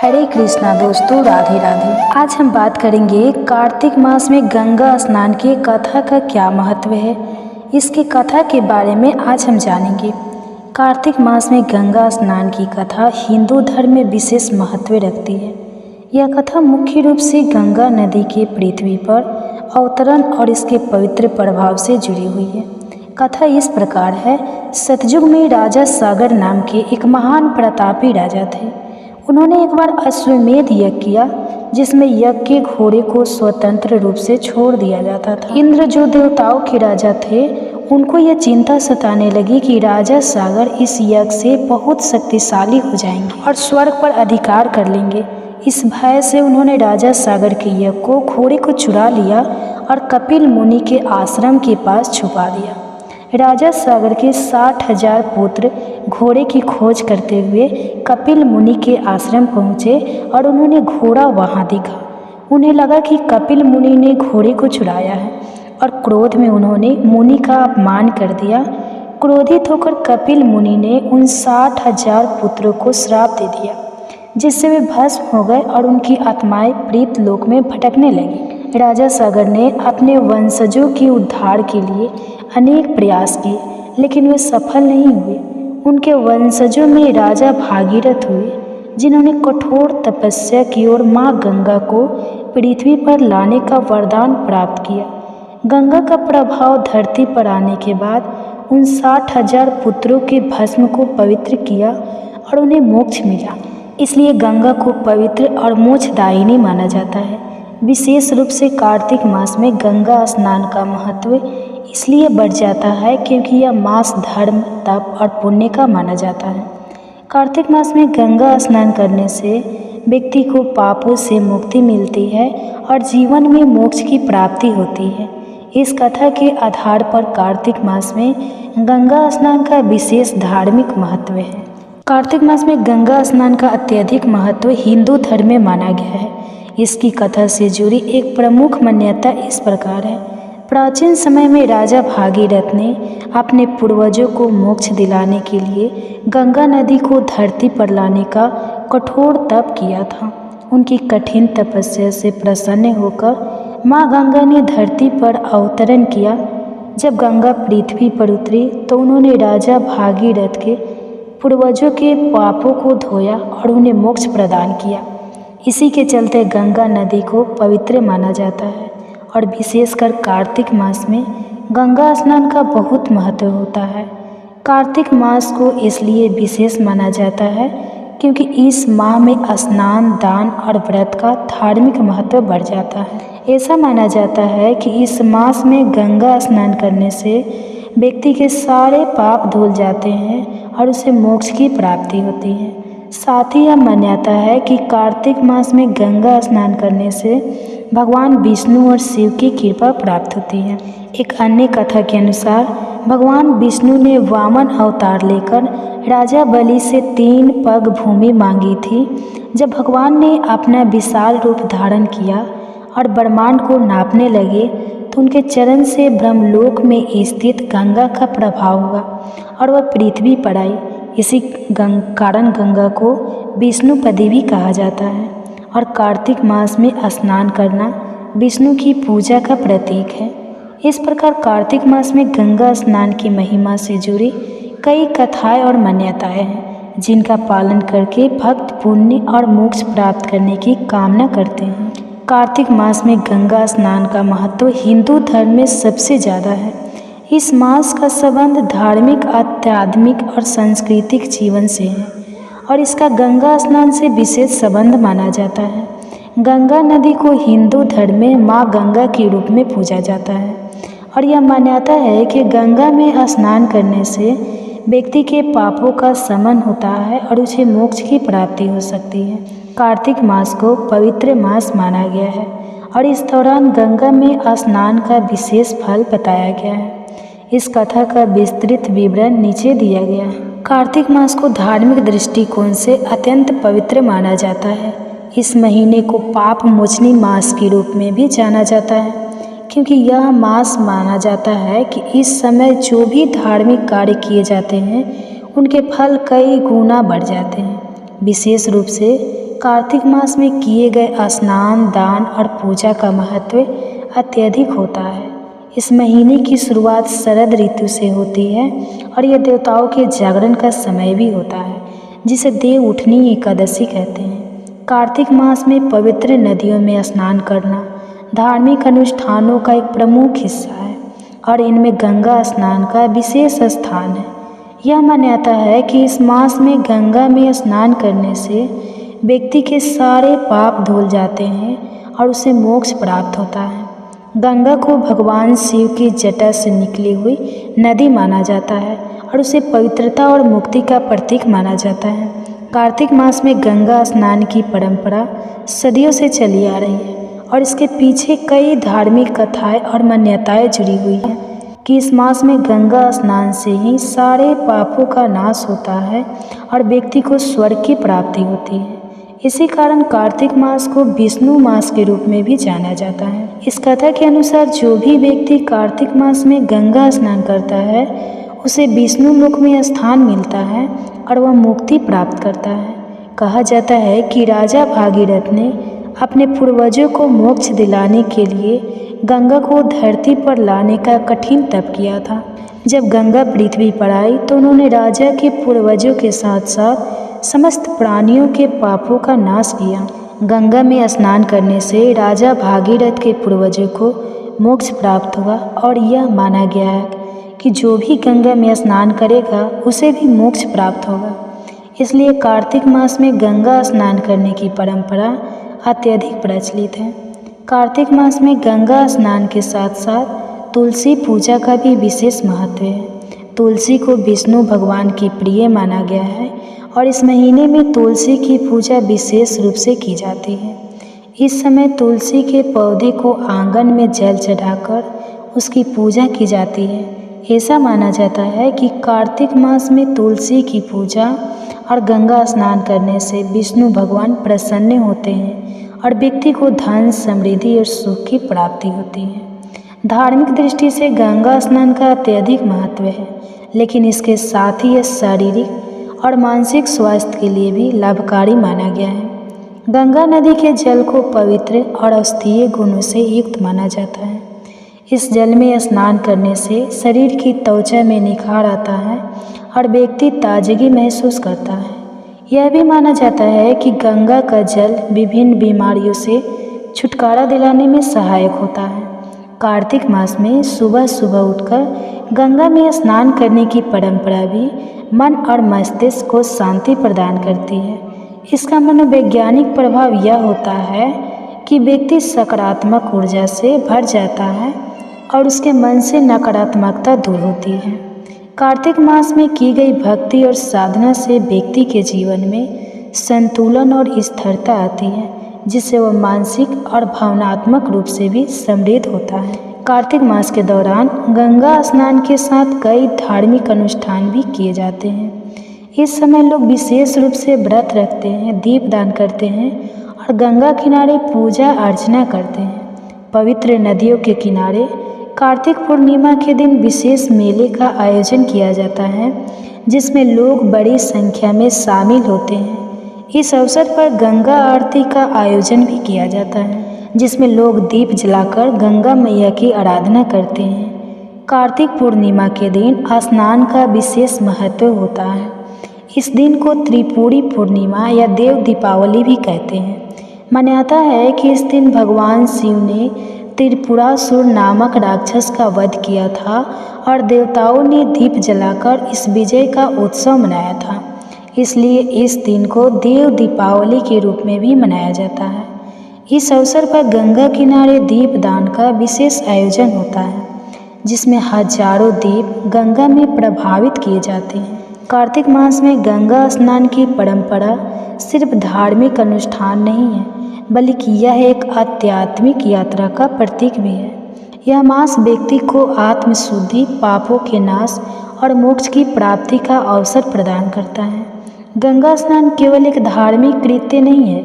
हरे कृष्णा दोस्तों, राधे राधे। आज हम बात करेंगे कार्तिक मास में गंगा स्नान की कथा का क्या महत्व है। इसकी कथा के बारे में आज हम जानेंगे। कार्तिक मास में गंगा स्नान की कथा हिंदू धर्म में विशेष महत्व रखती है। यह कथा मुख्य रूप से गंगा नदी के पृथ्वी पर अवतरण और इसके पवित्र प्रभाव से जुड़ी हुई है। कथा इस प्रकार है। सतयुग में राजा सागर नाम के एक महान प्रतापी राजा थे। उन्होंने एक बार अश्वमेध यज्ञ किया, जिसमें यज्ञ के घोड़े को स्वतंत्र रूप से छोड़ दिया जाता था। इंद्र जो देवताओं के राजा थे, उनको यह चिंता सताने लगी कि राजा सागर इस यज्ञ से बहुत शक्तिशाली हो जाएंगे और स्वर्ग पर अधिकार कर लेंगे। इस भय से उन्होंने राजा सागर के यज्ञ को घोड़े को चुरा लिया और कपिल मुनि के आश्रम के पास छुपा दिया। राजा सागर के 60,000 पुत्र घोड़े की खोज करते हुए कपिल मुनि के आश्रम पहुँचे और उन्होंने घोड़ा वहाँ देखा। उन्हें लगा कि कपिल मुनि ने घोड़े को चुराया है और क्रोध में उन्होंने मुनि का अपमान कर दिया। क्रोधित होकर कपिल मुनि ने उन 60,000 पुत्रों को श्राप दे दिया, जिससे वे भस्म हो गए और उनकी आत्माएं प्रेत लोक में भटकने लगी। राजा सागर ने अपने वंशजों के उद्धार के लिए अनेक प्रयास किए, लेकिन वे सफल नहीं हुए। उनके वंशजों में राजा भागीरथ हुए, जिन्होंने कठोर तपस्या की और माँ गंगा को पृथ्वी पर लाने का वरदान प्राप्त किया। गंगा का प्रभाव धरती पर आने के बाद उन 60,000 पुत्रों के भस्म को पवित्र किया और उन्हें मोक्ष मिला। इसलिए गंगा को पवित्र और मोक्षदायिनी माना जाता है। विशेष रूप से कार्तिक मास में गंगा स्नान का महत्व इसलिए बढ़ जाता है क्योंकि यह मास धर्म, तप और पुण्य का माना जाता है। कार्तिक मास में गंगा स्नान करने से व्यक्ति को पापों से मुक्ति मिलती है और जीवन में मोक्ष की प्राप्ति होती है। इस कथा के आधार पर कार्तिक मास में गंगा स्नान का विशेष धार्मिक महत्व है। कार्तिक मास में गंगा स्नान का अत्यधिक महत्व हिंदू धर्म में माना गया है। इसकी कथा से जुड़ी एक प्रमुख मान्यता इस प्रकार है। प्राचीन समय में राजा भागीरथ ने अपने पूर्वजों को मोक्ष दिलाने के लिए गंगा नदी को धरती पर लाने का कठोर तप किया था। उनकी कठिन तपस्या से प्रसन्न होकर माँ गंगा ने धरती पर अवतरण किया। जब गंगा पृथ्वी पर उतरी तो उन्होंने राजा भागीरथ के पूर्वजों के पापों को धोया और उन्हें मोक्ष प्रदान किया। इसी के चलते गंगा नदी को पवित्र माना जाता है और विशेषकर कार्तिक मास में गंगा स्नान का बहुत महत्व होता है। कार्तिक मास को इसलिए विशेष माना जाता है क्योंकि इस माह में स्नान, दान और व्रत का धार्मिक महत्व बढ़ जाता है। ऐसा माना जाता है कि इस मास में गंगा स्नान करने से व्यक्ति के सारे पाप धुल जाते हैं और उसे मोक्ष की प्राप्ति होती है। साथ ही यह मान्यता है कि कार्तिक मास में गंगा स्नान करने से भगवान विष्णु और शिव की कृपा प्राप्त होती है। एक अन्य कथा के अनुसार भगवान विष्णु ने वामन अवतार लेकर राजा बलि से 3 पग भूमि मांगी थी। जब भगवान ने अपना विशाल रूप धारण किया और ब्रह्मांड को नापने लगे तो उनके चरण से ब्रह्मलोक में स्थित गंगा का प्रभाव हुआ और वह पृथ्वी पर आई। इसी कारण गंगा को विष्णुपदी भी कहा जाता है और कार्तिक मास में स्नान करना विष्णु की पूजा का प्रतीक है। इस प्रकार कार्तिक मास में गंगा स्नान की महिमा से जुड़ी कई कथाएं और मान्यताएं हैं, जिनका पालन करके भक्त पुण्य और मोक्ष प्राप्त करने की कामना करते हैं। कार्तिक मास में गंगा स्नान का महत्व हिंदू धर्म में सबसे ज़्यादा है। इस मास का संबंध धार्मिक, आध्यात्मिक और सांस्कृतिक जीवन से है और इसका गंगा स्नान से विशेष संबंध माना जाता है। गंगा नदी को हिंदू धर्म में माँ गंगा के रूप में पूजा जाता है और यह मान्यता है कि गंगा में स्नान करने से व्यक्ति के पापों का शमन होता है और उसे मोक्ष की प्राप्ति हो सकती है। कार्तिक मास को पवित्र मास माना गया है और इस दौरान गंगा में स्नान का विशेष फल बताया गया है। इस कथा का विस्तृत विवरण नीचे दिया गया है। कार्तिक मास को धार्मिक दृष्टिकोण से अत्यंत पवित्र माना जाता है। इस महीने को पाप मोचनी मास के रूप में भी जाना जाता है, क्योंकि यह मास माना जाता है कि इस समय जो भी धार्मिक कार्य किए जाते हैं उनके फल कई गुना बढ़ जाते हैं। विशेष रूप से कार्तिक मास में किए गए स्नान, दान और पूजा का महत्व अत्यधिक होता है। इस महीने की शुरुआत शरद ऋतु से होती है और यह देवताओं के जागरण का समय भी होता है, जिसे देव उठनी एकादशी कहते हैं। कार्तिक मास में पवित्र नदियों में स्नान करना धार्मिक अनुष्ठानों का एक प्रमुख हिस्सा है और इनमें गंगा स्नान का विशेष स्थान है। यह मान्यता है कि इस मास में गंगा में स्नान करने से व्यक्ति के सारे पाप धुल जाते हैं और उसे मोक्ष प्राप्त होता है। गंगा को भगवान शिव की जटा से निकली हुई नदी माना जाता है और उसे पवित्रता और मुक्ति का प्रतीक माना जाता है। कार्तिक मास में गंगा स्नान की परंपरा सदियों से चली आ रही है और इसके पीछे कई धार्मिक कथाएं और मान्यताएं जुड़ी हुई हैं कि इस मास में गंगा स्नान से ही सारे पापों का नाश होता है और व्यक्ति को स्वर्ग की प्राप्ति होती है। इसी कारण कार्तिक मास को विष्णु मास के रूप में भी जाना जाता है। इस कथा के अनुसार जो भी व्यक्ति कार्तिक मास में गंगा स्नान करता है उसे विष्णु लोक में स्थान मिलता है और वह मुक्ति प्राप्त करता है। कहा जाता है कि राजा भागीरथ ने अपने पूर्वजों को मोक्ष दिलाने के लिए गंगा को धरती पर लाने का कठिन तप किया था। जब गंगा पृथ्वी पर आई तो उन्होंने राजा के पूर्वजों के साथ साथ समस्त प्राणियों के पापों का नाश किया। गंगा में स्नान करने से राजा भागीरथ के पूर्वजों को मोक्ष प्राप्त हुआ और यह माना गया है कि जो भी गंगा में स्नान करेगा उसे भी मोक्ष प्राप्त होगा। इसलिए कार्तिक मास में गंगा स्नान करने की परंपरा अत्यधिक प्रचलित है। कार्तिक मास में गंगा स्नान के साथ साथ तुलसी पूजा का भी विशेष महत्व है। तुलसी को विष्णु भगवान की प्रिय माना गया है और इस महीने में तुलसी की पूजा विशेष रूप से की जाती है। इस समय तुलसी के पौधे को आंगन में जल चढ़ाकर उसकी पूजा की जाती है। ऐसा माना जाता है कि कार्तिक मास में तुलसी की पूजा और गंगा स्नान करने से विष्णु भगवान प्रसन्न होते हैं और व्यक्ति को धन, समृद्धि और सुख की प्राप्ति होती है। धार्मिक दृष्टि से गंगा स्नान का अत्यधिक महत्व है, लेकिन इसके साथ ही यह शारीरिक और मानसिक स्वास्थ्य के लिए भी लाभकारी माना गया है। गंगा नदी के जल को पवित्र और औषधीय गुणों से युक्त माना जाता है। इस जल में स्नान करने से शरीर की त्वचा में निखार आता है और व्यक्ति ताजगी महसूस करता है। यह भी माना जाता है कि गंगा का जल विभिन्न बीमारियों से छुटकारा दिलाने में सहायक होता है। कार्तिक मास में सुबह सुबह उठकर गंगा में स्नान करने की परंपरा भी मन और मस्तिष्क को शांति प्रदान करती है। इसका मनोवैज्ञानिक प्रभाव यह होता है कि व्यक्ति सकारात्मक ऊर्जा से भर जाता है और उसके मन से नकारात्मकता दूर होती है। कार्तिक मास में की गई भक्ति और साधना से व्यक्ति के जीवन में संतुलन और स्थिरता आती है, जिससे वह मानसिक और भावनात्मक रूप से भी समृद्ध होता है। कार्तिक मास के दौरान गंगा स्नान के साथ कई धार्मिक अनुष्ठान भी किए जाते हैं। इस समय लोग विशेष रूप से व्रत रखते हैं, दीपदान करते हैं और गंगा किनारे पूजा अर्चना करते हैं। पवित्र नदियों के किनारे कार्तिक पूर्णिमा के दिन विशेष मेले का आयोजन किया जाता है, जिसमें लोग बड़ी संख्या में शामिल होते हैं। इस अवसर पर गंगा आरती का आयोजन भी किया जाता है, जिसमें लोग दीप जलाकर गंगा मैया की आराधना करते हैं। कार्तिक पूर्णिमा के दिन स्नान का विशेष महत्व होता है। इस दिन को त्रिपुरी पूर्णिमा या देव दीपावली भी कहते हैं। मान्यता है कि इस दिन भगवान शिव ने त्रिपुरासुर नामक राक्षस का वध किया था और देवताओं ने दीप जलाकर इस विजय का उत्सव मनाया था। इसलिए इस दिन को देव दीपावली के रूप में भी मनाया जाता है। इस अवसर पर गंगा किनारे दीपदान का विशेष आयोजन होता है, जिसमें हजारों दीप गंगा में प्रभावित किए जाते हैं। कार्तिक मास में गंगा स्नान की परंपरा सिर्फ धार्मिक अनुष्ठान नहीं है, बल्कि यह एक आध्यात्मिक यात्रा का प्रतीक भी है। यह मास व्यक्ति को आत्मशुद्धि, पापों के नाश और मोक्ष की प्राप्ति का अवसर प्रदान करता है। गंगा स्नान केवल एक धार्मिक कृत्य नहीं है,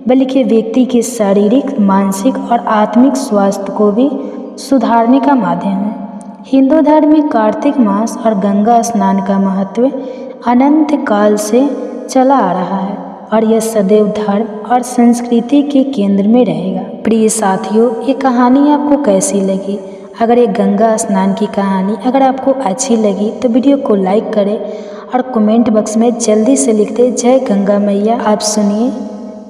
बल्कि व्यक्ति के शारीरिक, मानसिक और आत्मिक स्वास्थ्य को भी सुधारने का माध्यम है। हिंदू धर्म में कार्तिक मास और गंगा स्नान का महत्व अनंत काल से चला आ रहा है और यह सदैव धर्म और संस्कृति के केंद्र में रहेगा। प्रिय साथियों, ये कहानी आपको कैसी लगी? अगर ये गंगा स्नान की कहानी अगर आपको अच्छी लगी तो वीडियो को लाइक करें और कमेंट बॉक्स में जल्दी से लिख दें जय गंगा मैया। आप सुनिए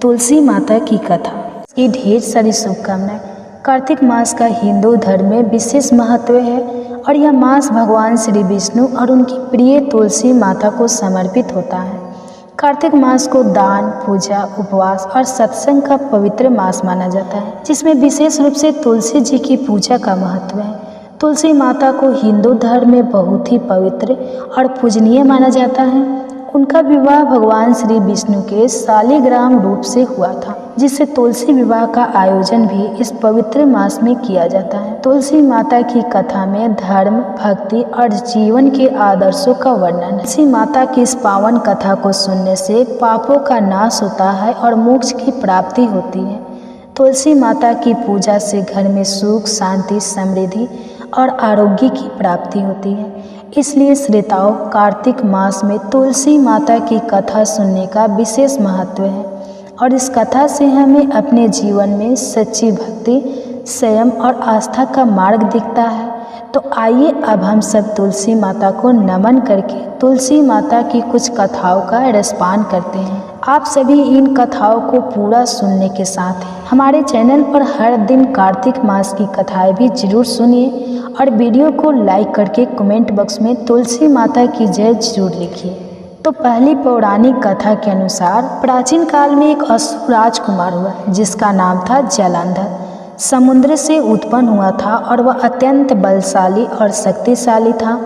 तुलसी माता की कथा। ये ढेर सारी शुभकामनाएं। कार्तिक मास का हिंदू धर्म में विशेष महत्व है और यह मास भगवान श्री विष्णु और उनकी प्रिय तुलसी माता को समर्पित होता है। कार्तिक मास को दान, पूजा, उपवास और सत्संग का पवित्र मास माना जाता है, जिसमें विशेष रूप से तुलसी जी की पूजा का महत्व है। तुलसी माता को हिंदू धर्म में बहुत ही पवित्र और पूजनीय माना जाता है। उनका विवाह भगवान श्री विष्णु के शालिग्राम रूप से हुआ था, जिससे तुलसी विवाह का आयोजन भी इस पवित्र मास में किया जाता है। तुलसी माता की कथा में धर्म, भक्ति और जीवन के आदर्शों का वर्णन है। तुलसी माता की इस पावन कथा को सुनने से पापों का नाश होता है और मोक्ष की प्राप्ति होती है। तुलसी माता की पूजा से घर में सुख, शांति, समृद्धि और आरोग्य की प्राप्ति होती है। इसलिए श्रोताओं, कार्तिक मास में तुलसी माता की कथा सुनने का विशेष महत्व है और इस कथा से हमें अपने जीवन में सच्ची भक्ति, संयम और आस्था का मार्ग दिखता है। तो आइए अब हम सब तुलसी माता को नमन करके तुलसी माता की कुछ कथाओं का रसपान करते हैं। आप सभी इन कथाओं को पूरा सुनने के साथ हमारे चैनल पर हर दिन कार्तिक मास की कथाएं भी जरूर सुनिए और वीडियो को लाइक करके कमेंट बॉक्स में तुलसी माता की जय जरूर लिखिए। तो पहली पौराणिक कथा के अनुसार प्राचीन काल में एक असुर राजकुमार हुआ जिसका नाम था जलंधर। समुद्र से उत्पन्न हुआ था और वह अत्यंत बलशाली और शक्तिशाली था।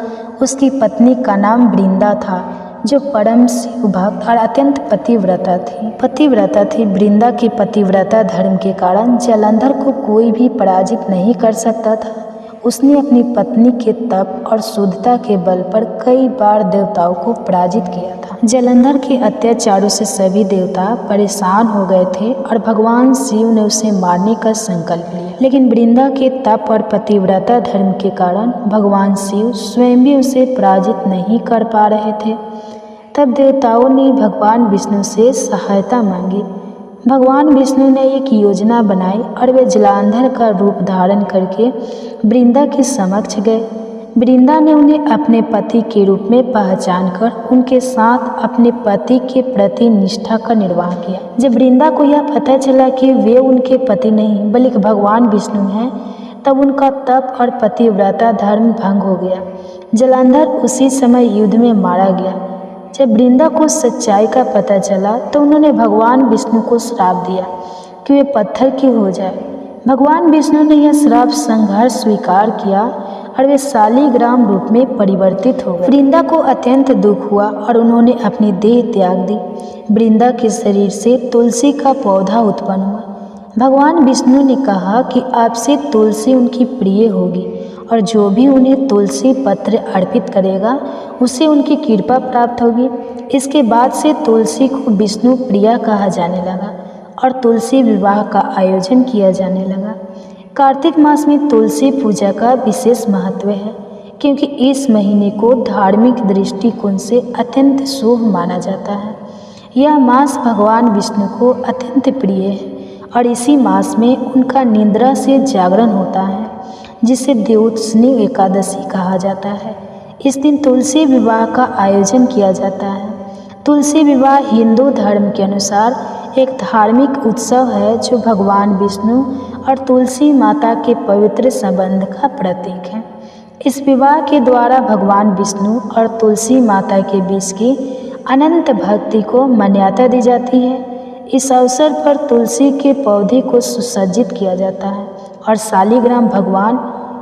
उसकी पत्नी का नाम वृंदा था, जो परम शिव भक्त और अत्यंत पतिव्रता थी। वृंदा के पतिव्रता धर्म के कारण जलंधर को कोई भी पराजित नहीं कर सकता था। उसने अपनी पत्नी के तप और शुद्धता के बल पर कई बार देवताओं को पराजित किया था। जलंधर के अत्याचारों से सभी देवता परेशान हो गए थे और भगवान शिव ने उसे मारने का संकल्प लिया, लेकिन वृंदा के तप और पतिव्रता धर्म के कारण भगवान शिव स्वयं भी उसे पराजित नहीं कर पा रहे थे। तब देवताओं ने भगवान विष्णु से सहायता मांगी। भगवान विष्णु ने एक योजना बनाई और वे जलंधर का रूप धारण करके वृंदा के समक्ष गए। वृंदा ने उन्हें अपने पति के रूप में पहचान कर उनके साथ अपने पति के प्रति निष्ठा का निर्वाह किया। जब वृंदा को यह पता चला कि वे उनके पति नहीं बल्कि भगवान विष्णु हैं, तब उनका तप और पतिव्रता धर्म भंग हो गया। जलंधर उसी समय युद्ध में मारा गया। जब वृंदा को सच्चाई का पता चला तो उन्होंने भगवान विष्णु को श्राप दिया कि वे पत्थर की हो जाए। भगवान विष्णु ने यह श्राप संघर्ष स्वीकार किया और वे शालिग्राम रूप में परिवर्तित हो गए। वृंदा को अत्यंत दुख हुआ और उन्होंने अपनी देह त्याग दी। वृंदा के शरीर से तुलसी का पौधा उत्पन्न हुआ। भगवान विष्णु ने कहा कि आपसे तुलसी उनकी प्रिय होगी और जो भी उन्हें तुलसी पत्र अर्पित करेगा उसे उनकी कृपा प्राप्त होगी। इसके बाद से तुलसी को विष्णु प्रिया कहा जाने लगा और तुलसी विवाह का आयोजन किया जाने लगा। कार्तिक मास में तुलसी पूजा का विशेष महत्व है क्योंकि इस महीने को धार्मिक दृष्टिकोण से अत्यंत शुभ माना जाता है। यह मास भगवान विष्णु को अत्यंत प्रिय है और इसी मास में उनका निद्रा से जागरण होता है, जिसे द्योतनी एकादशी कहा जाता है। इस दिन तुलसी विवाह का आयोजन किया जाता है। तुलसी विवाह हिंदू धर्म के अनुसार एक धार्मिक उत्सव है जो भगवान विष्णु और तुलसी माता के पवित्र संबंध का प्रतीक है। इस विवाह के द्वारा भगवान विष्णु और तुलसी माता के बीच की अनंत भक्ति को मान्यता दी जाती है। इस अवसर पर तुलसी के पौधे को सुसज्जित किया जाता है और शालिग्राम भगवान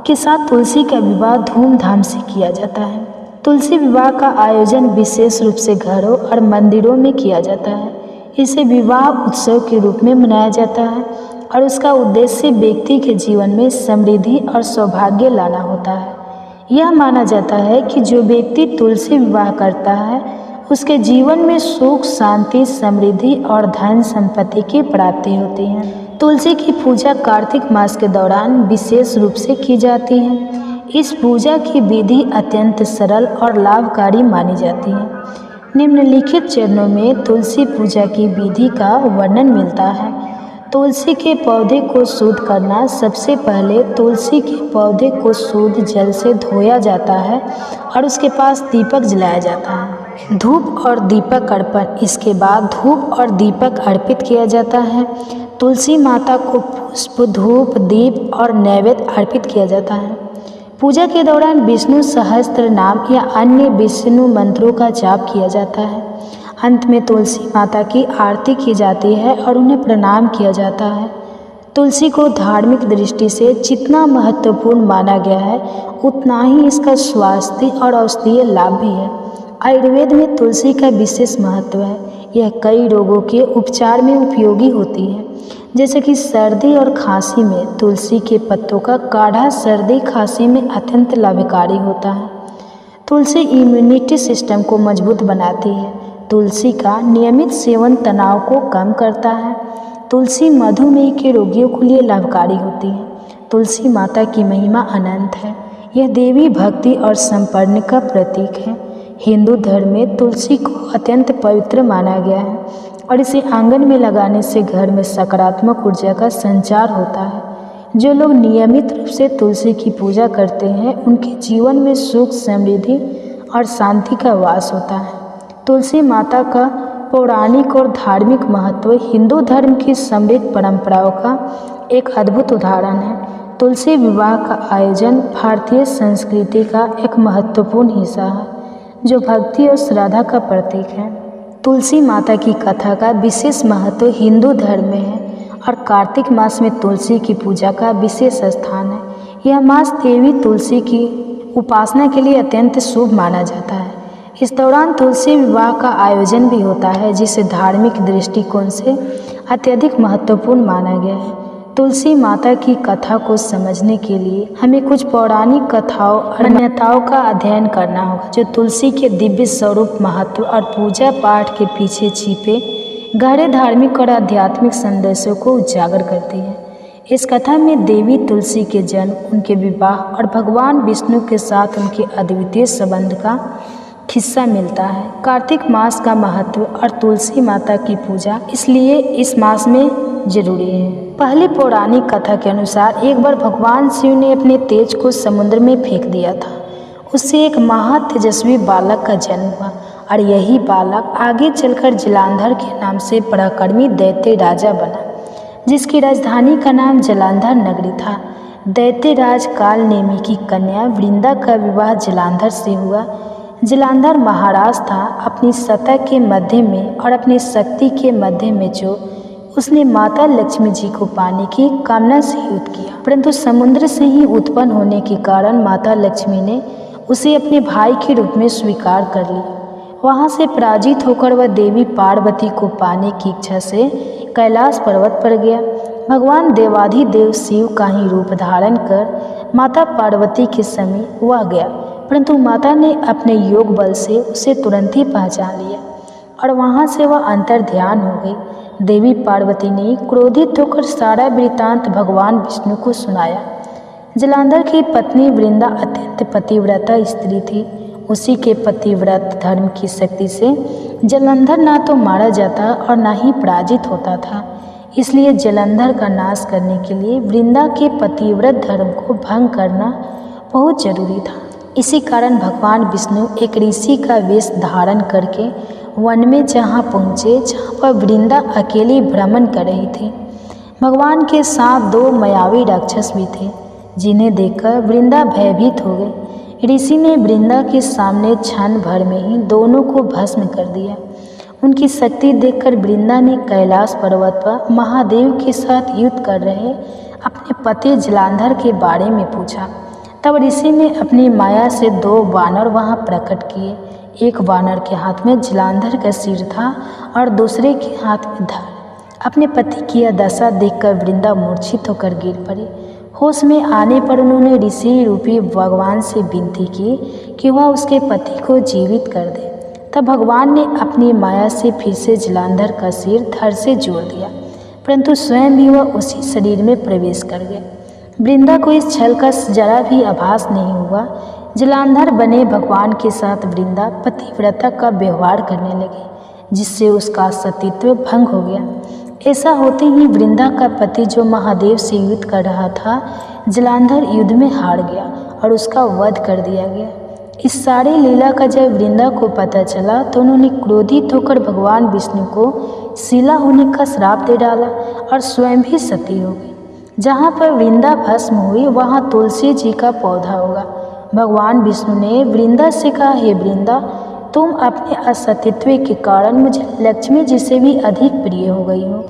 के साथ तुलसी का विवाह धूमधाम से किया जाता है। तुलसी विवाह का आयोजन विशेष रूप से घरों और मंदिरों में किया जाता है। इसे विवाह उत्सव के रूप में मनाया जाता है और उसका उद्देश्य व्यक्ति के जीवन में समृद्धि और सौभाग्य लाना होता है। यह माना जाता है कि जो व्यक्ति तुलसी विवाह करता है उसके जीवन में सुख, शांति, समृद्धि और धन संपत्ति की प्राप्ति होती है। तुलसी की पूजा कार्तिक मास के दौरान विशेष रूप से की जाती है। इस पूजा की विधि अत्यंत सरल और लाभकारी मानी जाती है। निम्नलिखित चरणों में तुलसी पूजा की विधि का वर्णन मिलता है। तुलसी के पौधे को शुद्ध करना। सबसे पहले तुलसी के पौधे को शुद्ध जल से धोया जाता है और उसके पास दीपक जलाया जाता है। धूप और दीपक अर्पण। इसके बाद धूप और दीपक अर्पित किया जाता है। तुलसी माता को पुष्प, धूप, दीप और नैवेद्य अर्पित किया जाता है। पूजा के दौरान विष्णु सहस्त्र नाम या अन्य विष्णु मंत्रों का जाप किया जाता है। अंत में तुलसी माता की आरती की जाती है और उन्हें प्रणाम किया जाता है। तुलसी को धार्मिक दृष्टि से जितना महत्वपूर्ण माना गया है उतना ही इसका स्वास्थ्य और औषधीय लाभ भी है। आयुर्वेद में तुलसी का विशेष महत्व है। यह कई रोगों के उपचार में उपयोगी होती है, जैसे कि सर्दी और खांसी में तुलसी के पत्तों का काढ़ा सर्दी खांसी में अत्यंत लाभकारी होता है। तुलसी इम्यूनिटी सिस्टम को मजबूत बनाती है। तुलसी का नियमित सेवन तनाव को कम करता है। तुलसी मधुमेह के रोगियों के लिए लाभकारी होती है। तुलसी माता की महिमा अनंत है। यह देवी भक्ति और संपन्न का प्रतीक है। हिंदू धर्म में तुलसी को अत्यंत पवित्र माना गया है और इसे आंगन में लगाने से घर में सकारात्मक ऊर्जा का संचार होता है। जो लोग नियमित रूप से तुलसी की पूजा करते हैं उनके जीवन में सुख, समृद्धि और शांति का वास होता है। तुलसी माता का पौराणिक और धार्मिक महत्व हिंदू धर्म की समृद्ध परंपराओं का एक अद्भुत उदाहरण है। तुलसी विवाह का आयोजन भारतीय संस्कृति का एक महत्वपूर्ण हिस्सा है, जो भक्ति और श्रद्धा का प्रतीक है। तुलसी माता की कथा का विशेष महत्व हिंदू धर्म में है और कार्तिक मास में तुलसी की पूजा का विशेष स्थान है। यह मास देवी तुलसी की उपासना के लिए अत्यंत शुभ माना जाता है। इस दौरान तुलसी विवाह का आयोजन भी होता है, जिसे धार्मिक दृष्टिकोण से अत्यधिक महत्वपूर्ण माना गया है। तुलसी माता की कथा को समझने के लिए हमें कुछ पौराणिक कथाओं और मान्यताओं का अध्ययन करना होगा, जो तुलसी के दिव्य स्वरूप, महत्व और पूजा पाठ के पीछे छिपे गहरे धार्मिक और आध्यात्मिक संदेशों को उजागर करती है। इस कथा में देवी तुलसी के जन्म, उनके विवाह और भगवान विष्णु के साथ उनके अद्वितीय संबंध का हिस्सा मिलता है। कार्तिक मास का महत्व और तुलसी माता की पूजा इसलिए इस मास में जरूरी है। पहली पौराणिक कथा के अनुसार एक बार भगवान शिव ने अपने तेज को समुद्र में फेंक दिया था। उससे एक महातेजस्वी बालक का जन्म हुआ और यही बालक आगे चलकर जलांधर के नाम से पराक्रमी दैत्य राजा बना, जिसकी राजधानी का नाम जलांधर नगरी था। दैत्य राज कालनेमी की कन्या वृंदा का विवाह जलांधर से हुआ। जलांधर महाराज था। अपनी सत्ता के मध्य में और अपनी शक्ति के मध्य में जो उसने माता लक्ष्मी जी को पाने की कामना से युद्ध किया, परंतु समुद्र से ही उत्पन्न होने के कारण माता लक्ष्मी ने उसे अपने भाई के रूप में स्वीकार कर लिया। वहां से पराजित होकर वह देवी पार्वती को पाने की इच्छा से कैलाश पर्वत पर गया। भगवान देवाधिदेव शिव का ही रूप धारण कर माता पार्वती के समीप वह गया, परंतु माता ने अपने योग बल से उसे तुरंत ही पहचान लिया और वहां से वह अंतर ध्यान हो गई। देवी पार्वती ने क्रोधित होकर सारा वृत्तांत भगवान विष्णु को सुनाया। जलांधर की पत्नी वृंदा अत्यंत पतिव्रता स्त्री थी। उसी के पतिव्रत धर्म की शक्ति से जलंधर ना तो मारा जाता और ना ही पराजित होता था। इसलिए जलंधर का नाश करने के लिए वृंदा के पतिव्रत धर्म को भंग करना बहुत जरूरी था। इसी कारण भगवान विष्णु एक ऋषि का वेश धारण करके वन में जहाँ पहुँचे, जहाँ पर वृंदा अकेली भ्रमण कर रही थी। भगवान के साथ दो मायावी राक्षस भी थे, जिन्हें देखकर वृंदा भयभीत हो गई। ऋषि ने वृंदा के सामने क्षण भर में ही दोनों को भस्म कर दिया। उनकी शक्ति देखकर वृंदा ने कैलाश पर्वत पर महादेव के साथ युद्ध कर रहे अपने पति जलांधर के बारे में पूछा। तब ऋषि ने अपनी माया से दो वानर वहां प्रकट किए। एक वानर के हाथ में जलांधर का सिर था और दूसरे के हाथ में धड़। अपने पति की यह दशा देखकर वृंदा मूर्छित होकर गिर पड़ी। होश में आने पर उन्होंने ऋषि रूपी भगवान से विनती की कि वह उसके पति को जीवित कर दे। तब भगवान ने अपनी माया से फिर से जलांधर का सिर धड़ से जोड़ दिया, परंतु स्वयं भी वह उसी शरीर में प्रवेश कर गए। वृंदा को इस छल का जरा भी आभास नहीं हुआ। जलांधर बने भगवान के साथ वृंदा पतिव्रता का व्यवहार करने लगी, जिससे उसका सतीत्व भंग हो गया। ऐसा होते ही वृंदा का पति जो महादेव से युद्ध कर रहा था, जलांधर युद्ध में हार गया और उसका वध कर दिया गया। इस सारी लीला का जब वृंदा को पता चला तो उन्होंने क्रोधित होकर भगवान विष्णु को शिला होने का श्राप दे डाला और स्वयं भी सती हो गई। जहाँ पर वृंदा भस्म हुई वहाँ तुलसी जी का पौधा होगा। भगवान विष्णु ने वृंदा से कहा, हे वृंदा, तुम अपने असतित्व के कारण मुझे लक्ष्मी जी से भी अधिक प्रिय हो गई हो।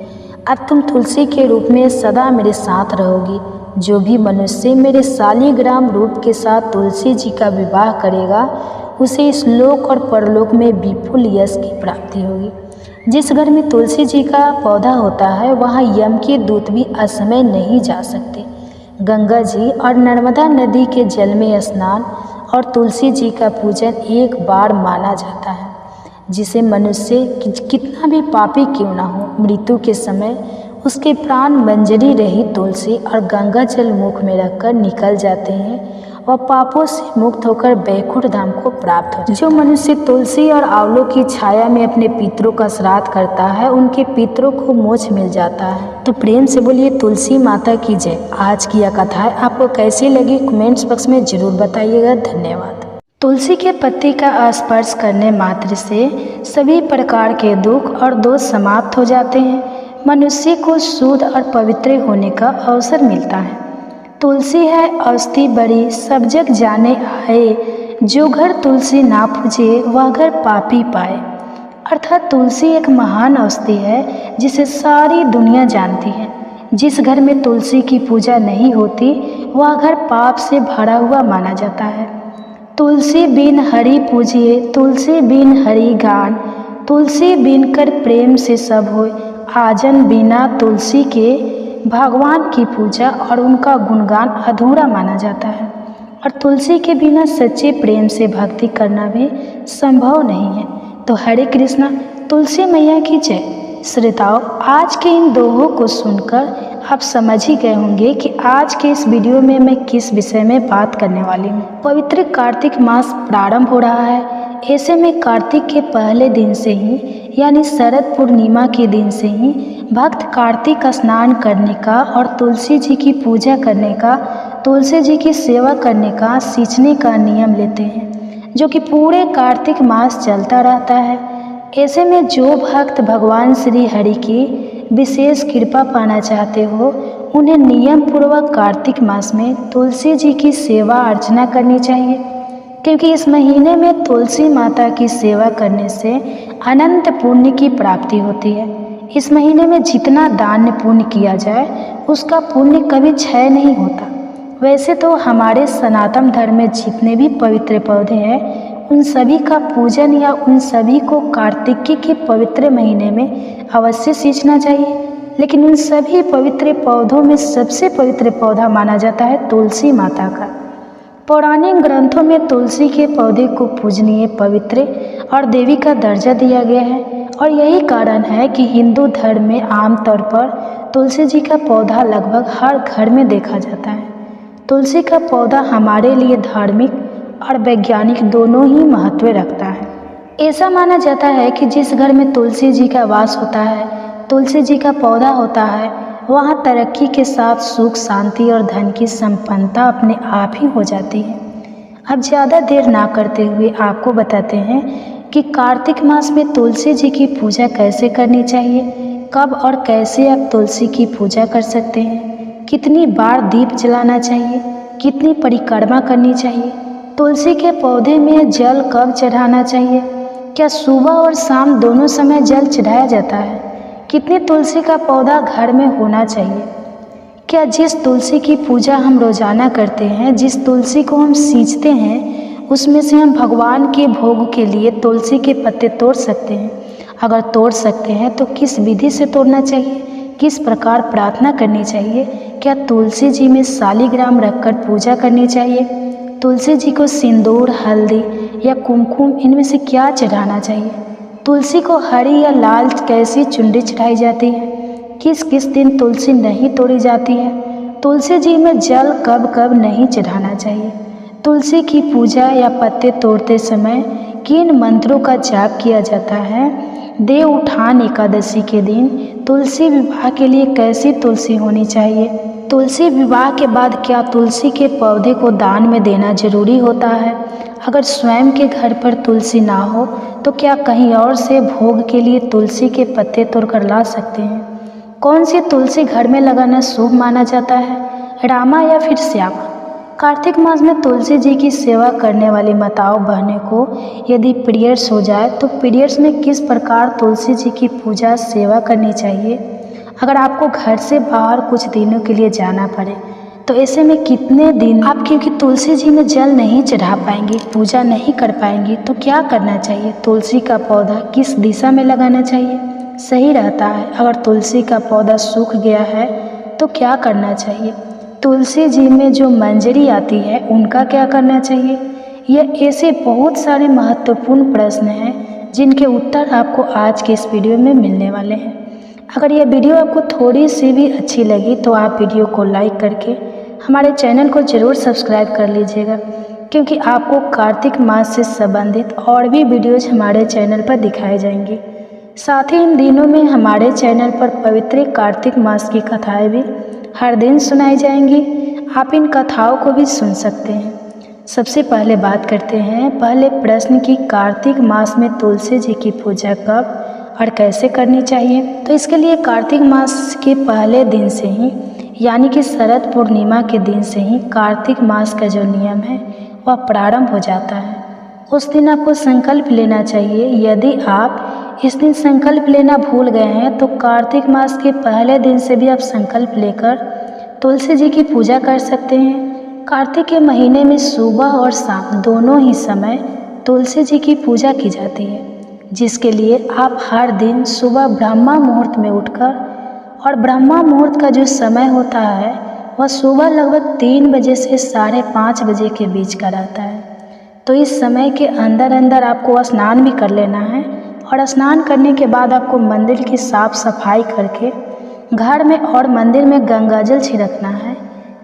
अब तुम तुलसी के रूप में सदा मेरे साथ रहोगी। जो भी मनुष्य मेरे शालिग्राम रूप के साथ तुलसी जी का विवाह करेगा, उसे इस लोक और परलोक में विपुल यश की प्राप्ति होगी। जिस घर में तुलसी जी का पौधा होता है, वहाँ यम के दूत भी असमय नहीं जा सकते। गंगा जी और नर्मदा नदी के जल में स्नान और तुलसी जी का पूजन एक बार माना जाता है, जिसे मनुष्य कितना भी पापी क्यों ना हो, मृत्यु के समय उसके प्राण मंजरी रही तुलसी और गंगा जल मुख में रखकर निकल जाते हैं। वह पापों से मुक्त होकर बैकुंठ धाम को प्राप्त हो। जो मनुष्य तुलसी और आंवलों की छाया में अपने पितरों का श्राद्ध करता है, उनके पितरों को मोक्ष मिल जाता है। तो प्रेम से बोलिए तुलसी माता की जय। आज की यह कथा आपको कैसी लगी, कमेंट्स बॉक्स में जरूर बताइएगा। धन्यवाद। तुलसी के पत्ते का स्पर्श करने मात्र से सभी प्रकार के दुख और दोष समाप्त हो जाते हैं। मनुष्य को शुद्ध और पवित्र होने का अवसर मिलता है। तुलसी है औषधि बड़ी, सब जग जाने आए। जो घर तुलसी ना पूजे, वह घर पापी पाए। अर्थात तुलसी एक महान औषधि है जिसे सारी दुनिया जानती है। जिस घर में तुलसी की पूजा नहीं होती, वह घर पाप से भरा हुआ माना जाता है। तुलसी बिन हरि पूजिए, तुलसी बिन हरि गान, तुलसी बिन कर प्रेम से सब होय। आजन बिना तुलसी के भगवान की पूजा और उनका गुणगान अधूरा माना जाता है। और तुलसी के बिना सच्चे प्रेम से भक्ति करना भी संभव नहीं है। तो हरे कृष्णा, तुलसी मैया की जय। श्रोताओं, आज के इन दोहों को सुनकर आप समझ ही गए होंगे कि आज के इस वीडियो में मैं किस विषय में बात करने वाली हूँ। पवित्र कार्तिक मास प्रारंभ हो रहा है। ऐसे में कार्तिक के पहले दिन से ही यानी शरद पूर्णिमा के दिन से ही भक्त कार्तिक स्नान करने का और तुलसी जी की पूजा करने का, तुलसी जी की सेवा करने का, सींचने का नियम लेते हैं, जो कि पूरे कार्तिक मास चलता रहता है। ऐसे में जो भक्त भगवान श्री हरि की विशेष कृपा पाना चाहते हो, उन्हें नियम पूर्वक कार्तिक मास में तुलसी जी की सेवा अर्चना करनी चाहिए, क्योंकि इस महीने में तुलसी माता की सेवा करने से अनंत पुण्य की प्राप्ति होती है। इस महीने में जितना दान पुण्य किया जाए, उसका पुण्य कभी क्षय नहीं होता। वैसे तो हमारे सनातन धर्म में जितने भी पवित्र पौधे हैं, उन सभी का पूजन या उन सभी को कार्तिक के पवित्र महीने में अवश्य सींचना चाहिए। लेकिन उन सभी पवित्र पौधों में सबसे पवित्र पौधा माना जाता है तुलसी माता का। पौराणिक ग्रंथों में तुलसी के पौधे को पूजनीय, पवित्र और देवी का दर्जा दिया गया है। और यही कारण है कि हिंदू धर्म में आमतौर पर तुलसी जी का पौधा लगभग हर घर में देखा जाता है। तुलसी का पौधा हमारे लिए धार्मिक और वैज्ञानिक दोनों ही महत्व रखता है। ऐसा माना जाता है कि जिस घर में तुलसी जी का वास होता है, तुलसी जी का पौधा होता है, वहाँ तरक्की के साथ सुख, शांति और धन की संपन्नता अपने आप ही हो जाती है। अब ज़्यादा देर ना करते हुए आपको बताते हैं कि कार्तिक मास में तुलसी जी की पूजा कैसे करनी चाहिए, कब और कैसे आप तुलसी की पूजा कर सकते हैं, कितनी बार दीप जलाना चाहिए, कितनी परिक्रमा करनी चाहिए, तुलसी के पौधे में जल कब चढ़ाना चाहिए, क्या सुबह और शाम दोनों समय जल चढ़ाया जाता है, कितनी तुलसी का पौधा घर में होना चाहिए, क्या जिस तुलसी की पूजा हम रोजाना करते हैं, जिस तुलसी को हम सींचते हैं, उसमें से हम भगवान के भोग के लिए तुलसी के पत्ते तोड़ सकते हैं। अगर तोड़ सकते हैं तो किस विधि से तोड़ना चाहिए, किस प्रकार प्रार्थना करनी चाहिए, क्या तुलसी जी में शालिग्राम रखकर पूजा करनी चाहिए, तुलसी जी को सिंदूर, हल्दी या कुमकुम इनमें से क्या चढ़ाना चाहिए, तुलसी को हरी या लाल कैसी चुनरी चढ़ाई जाती है, किस किस दिन तुलसी नहीं तोड़ी जाती है, तुलसी जी में जल कब कब नहीं चढ़ाना चाहिए, तुलसी की पूजा या पत्ते तोड़ते समय किन मंत्रों का जाप किया जाता है? देव उठान एकादशी के दिन तुलसी विवाह के लिए कैसी तुलसी होनी चाहिए? तुलसी विवाह के बाद क्या तुलसी के पौधे को दान में देना जरूरी होता है? अगर स्वयं के घर पर तुलसी ना हो तो क्या कहीं और से भोग के लिए तुलसी के पत्ते तोड़कर ला सकते हैं? कौन सी तुलसी घर में लगाना शुभ माना जाता है, रामा या फिर श्यामा? कार्तिक मास में तुलसी जी की सेवा करने वाली माताओं बहनों को यदि पीरियड्स हो जाए तो पीरियड्स में किस प्रकार तुलसी जी की पूजा सेवा करनी चाहिए? अगर आपको घर से बाहर कुछ दिनों के लिए जाना पड़े तो ऐसे में कितने दिन आप क्योंकि तुलसी जी में जल नहीं चढ़ा पाएंगे, पूजा नहीं कर पाएंगे, तो क्या करना चाहिए? तुलसी का पौधा किस दिशा में लगाना चाहिए सही रहता है? अगर तुलसी का पौधा सूख गया है तो क्या करना चाहिए? तुलसी जी में जो मंजरी आती है उनका क्या करना चाहिए? यह ऐसे बहुत सारे महत्वपूर्ण प्रश्न हैं जिनके उत्तर आपको आज के इस वीडियो में मिलने वाले हैं। अगर यह वीडियो आपको थोड़ी सी भी अच्छी लगी तो आप वीडियो को लाइक करके हमारे चैनल को ज़रूर सब्सक्राइब कर लीजिएगा, क्योंकि आपको कार्तिक मास से संबंधित और भी वीडियोज हमारे चैनल पर दिखाए जाएंगे। साथ ही इन दिनों में हमारे चैनल पर पवित्र कार्तिक मास की कथाएँ भी हर दिन सुनाई जाएंगी। आप इन कथाओं को भी सुन सकते हैं। सबसे पहले बात करते हैं पहले प्रश्न की, कार्तिक मास में तुलसी जी की पूजा कब और कैसे करनी चाहिए? तो इसके लिए कार्तिक मास के पहले दिन से ही यानी कि शरद पूर्णिमा के दिन से ही कार्तिक मास का जो नियम है वह प्रारंभ हो जाता है। उस दिन आपको संकल्प लेना चाहिए। यदि आप इस दिन संकल्प लेना भूल गए हैं तो कार्तिक मास के पहले दिन से भी आप संकल्प लेकर तुलसी जी की पूजा कर सकते हैं। कार्तिक के महीने में सुबह और शाम दोनों ही समय तुलसी जी की पूजा की जाती है, जिसके लिए आप हर दिन सुबह ब्रह्मा मुहूर्त में उठकर, और ब्रह्मा मुहूर्त का जो समय होता है वह सुबह लगभग 3 बजे से 5:30 बजे के बीच का रहता है। तो इस समय के अंदर आपको स्नान भी कर लेना है, और स्नान करने के बाद आपको मंदिर की साफ सफाई करके घर में और मंदिर में गंगा जल छिड़कना है।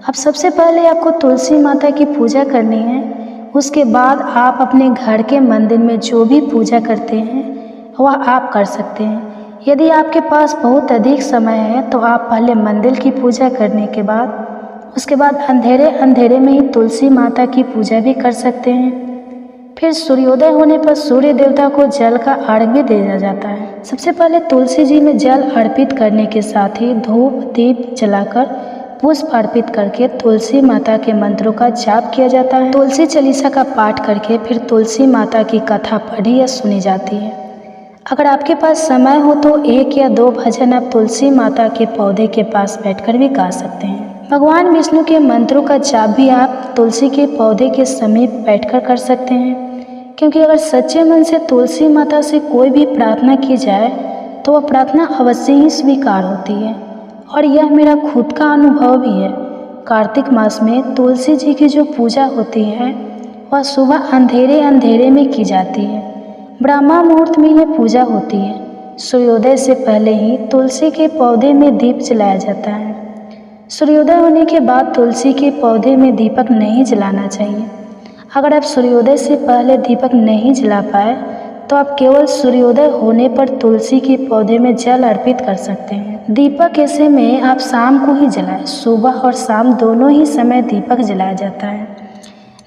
अब सबसे पहले आपको तुलसी माता की पूजा करनी है। उसके बाद आप अपने घर के मंदिर में जो भी पूजा करते हैं वह आप कर सकते हैं। यदि आपके पास बहुत अधिक समय है तो आप पहले मंदिर की पूजा करने के बाद उसके बाद अंधेरे में ही तुलसी माता की पूजा भी कर सकते हैं। फिर सूर्योदय होने पर सूर्य देवता को जल का अर्घ्य भी दिया जाता है। सबसे पहले तुलसी जी में जल अर्पित करने के साथ ही धूप दीप जलाकर पुष्प अर्पित करके तुलसी माता के मंत्रों का जाप किया जाता है। तुलसी चालीसा का पाठ करके फिर तुलसी माता की कथा पढ़ी या सुनी जाती है। अगर आपके पास समय हो तो 1 या 2 भजन आप तुलसी माता के पौधे के पास बैठकर भी गा सकते हैं। भगवान विष्णु के मंत्रों का जाप भी आप तुलसी के पौधे के समीप बैठकर कर सकते हैं, क्योंकि अगर सच्चे मन से तुलसी माता से कोई भी प्रार्थना की जाए तो वह प्रार्थना अवश्य ही स्वीकार होती है, और यह मेरा खुद का अनुभव भी है। कार्तिक मास में तुलसी जी की जो पूजा होती है वह सुबह अंधेरे में की जाती है। ब्रह्मा मुहूर्त में यह पूजा होती है। सूर्योदय से पहले ही तुलसी के पौधे में दीप जलाया जाता है। सूर्योदय होने के बाद तुलसी के पौधे में दीपक नहीं जलाना चाहिए। अगर आप सूर्योदय से पहले दीपक नहीं जला पाए तो आप केवल सूर्योदय होने पर तुलसी के पौधे में जल अर्पित कर सकते हैं। दीपक ऐसे में आप शाम को ही जलाएं। सुबह और शाम दोनों ही समय दीपक जलाया जाता है।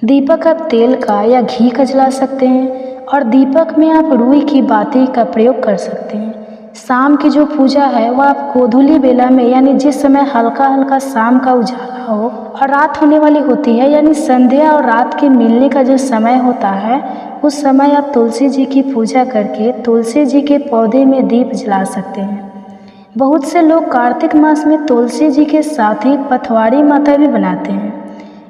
दीपक आप तेल का या घी का जला सकते हैं, और दीपक में आप रुई की बाती का प्रयोग कर सकते हैं। शाम की जो पूजा है वह आप गोधूली बेला में यानी जिस समय हल्का शाम का उजाला हो और रात होने वाली होती है, यानी संध्या और रात के मिलने का जो समय होता है उस समय आप तुलसी जी की पूजा करके तुलसी जी के पौधे में दीप जला सकते हैं। बहुत से लोग कार्तिक मास में तुलसी जी के साथ ही पथवाड़ी माता भी बनाते हैं।